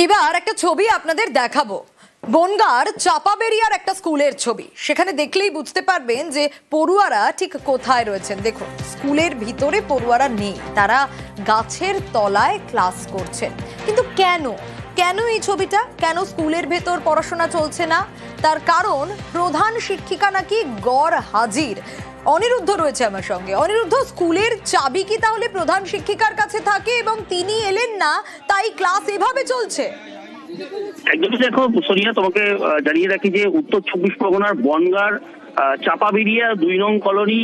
এবার একটা ছবি আপনাদের দেখাবো। বনগাঁর চাপাবেরিয়ার একটা স্কুলের ছবি। সেখানে দেখলেই বুঝতে পারবেন যে পড়ুয়ারা ঠিক কোথায় রয়েছেন। দেখুন, স্কুলের ভিতরে পড়ুয়ারা নেই, তারা গাছের তলায় ক্লাস করছেন। কিন্তু কেন এই ছবিটা? কেন স্কুলের ভেতর পড়াশোনা চলছে না? তার কারণ প্রধান শিক্ষিকা নাকি গড় হাজির। অনিরুদ্ধ রয়েছে আমার সঙ্গে। অনিরুদ্ধ, স্কুলের চাবি কি তাহলে প্রধান শিক্ষিকার কাছে থাকে এবং তিনি এলেন না, তাই ক্লাস এভাবে চলছে? একদমই। দেখো সোনিয়া, তোমাকে জানিয়ে রাখি যে উত্তর 24 পরগনার বনগাঁর চাপাবেরিয়া 2 নং কলোনি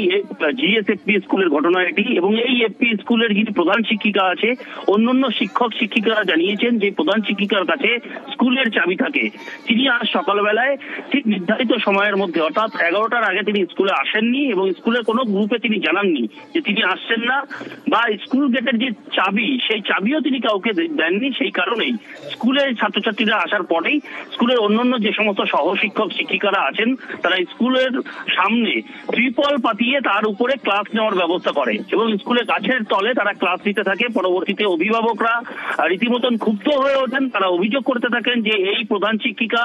জিএসএফপি স্কুলের ঘটনা এটি। এবং এই এফপি স্কুলের যিনি প্রধান শিক্ষিকা আছে, অন্যান্য শিক্ষক শিক্ষিকারা জানিয়েছেন যে প্রধান শিক্ষিকার কাছে স্কুলের চাবি থাকে। তিনি আজ সকালবেলায় ঠিক নির্ধারিত সময়ের মধ্যে অর্থাৎ 11টার আগে তিনি স্কুলে আসেননি এবং স্কুলের কোনো গ্রুপে তিনি জানাননি যে তিনি আসছেন না, বা স্কুল গেটের যে চাবি সেই চাবিও তিনি কাউকে দেননি। সেই কারণেই স্কুলের ছাত্রছাত্রীরা আসার পরেই স্কুলের অন্যান্য যে সমস্ত সহ শিক্ষক শিক্ষিকারা আছেন তারা স্কুলের সামনে ত্রিপল পাতিয়ে তার উপরে ক্লাস নেওয়ার ব্যবস্থা করে এবং স্কুলের গাছের তলে তারা ক্লাস নিতে থাকে। পরবর্তীতে অভিভাবকরা রীতিমতন ক্ষুব্ধ হয়ে ওঠেন। তারা অভিযোগ করতে থাকেন যে এই প্রধান শিক্ষিকা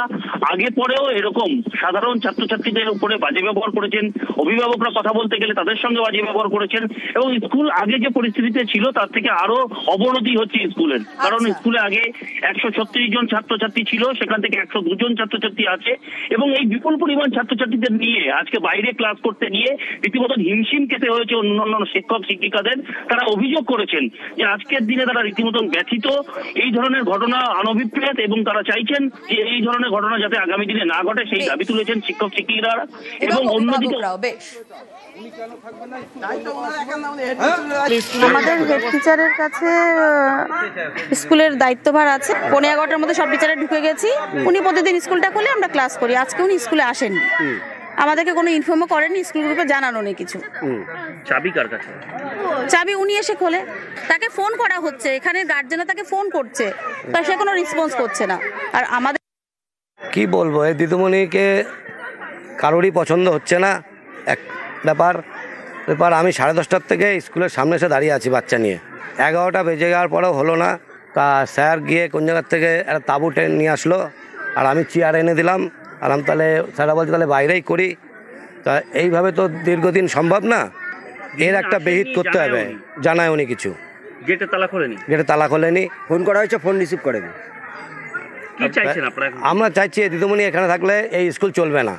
আগে পরেও এরকম সাধারণ ছাত্রছাত্রীদের উপরে বাজে ব্যবহার করেছেন। অভিভাবকরা কথা বলতে গেলে তাদের সঙ্গে বাজে ব্যবহার করেছেন এবং স্কুল আগে যে পরিস্থিতিতে ছিল তার থেকে আরো অবনতি হচ্ছে স্কুলের। কারণ স্কুলে আগে 136 জন ছাত্রছাত্রী ছিল, সেখান থেকে 102 জন ছাত্রছাত্রী আছে এবং এই বিপুল পরিমাণ ছাত্রছাত্রীদের নিয়ে আজকে বাইরে ক্লাস করতে গিয়ে রীতিমতো হিমশিম খেতে হয়েছে অন্যান্য শিক্ষক শিক্ষিকাদের। তারা অভিযোগ করেছেন যে আজকের দিনে তারা রীতিমতো ব্যথিত, এই ধরনের ঘটনা অনভিপ্রেত এবং তারা চাইছেন যে এই ধরনের ঘটনা যাতে আগামী দিনে না ঘটে সেই দাবি তুলেছেন শিক্ষক শিক্ষিকারা। এবং অন্যদিকে আমাদের হেড টিচারের কাছে স্কুলের দায়িত্বভার আছে। 11:15-টার মধ্যে সব টিচারে ঢুকে গেছি। উনি প্রতিদিন স্কুলটা খুলে আমরা ক্লাস করি। আজকে উনি স্কুলে আসেননি, আমাদেরকে কোনো ইনফর্মও করেননি, স্কুল গ্রুপে জানানো নেই কিছু। চাবি কার কাছে? চাবি উনি এসে খোলে, তাকে ফোন করা হচ্ছে, এখানে গার্জেনরা তাকে ফোন করছে, তা সে কোনো রেসপন্স করছে না। আর আমাদের কি বলবো, এই দিদিমণিকে কারোরই পছন্দ হচ্ছে না। এক ব্যাপার আমি 10:30টার থেকে স্কুলের সামনে এসে দাঁড়িয়ে আছি বাচ্চা নিয়ে। 11টা বেজে যাওয়ার পরেও হলো না। তা স্যার গিয়ে কোন জায়গার থেকে একটা তাঁবু টেনে নিয়ে আসলো আর আমি চেয়ার এনে দিলাম। আর আমি তাহলে স্যারা বলছে তাহলে বাইরেই করি। তা এইভাবে তো দীর্ঘদিন সম্ভব না, এর একটা বিহিত করতে হবে। জানায় উনি কিছু, গেটে তালা খোলেনি। গেটে তালা খোলেনি, ফোন করা হয়েছে, ফোন রিসিভ করেনি। কি চাইছেন আপনারা? আমরা চাইছি দিদিমণি এখানে থাকলে এই স্কুল চলবে না।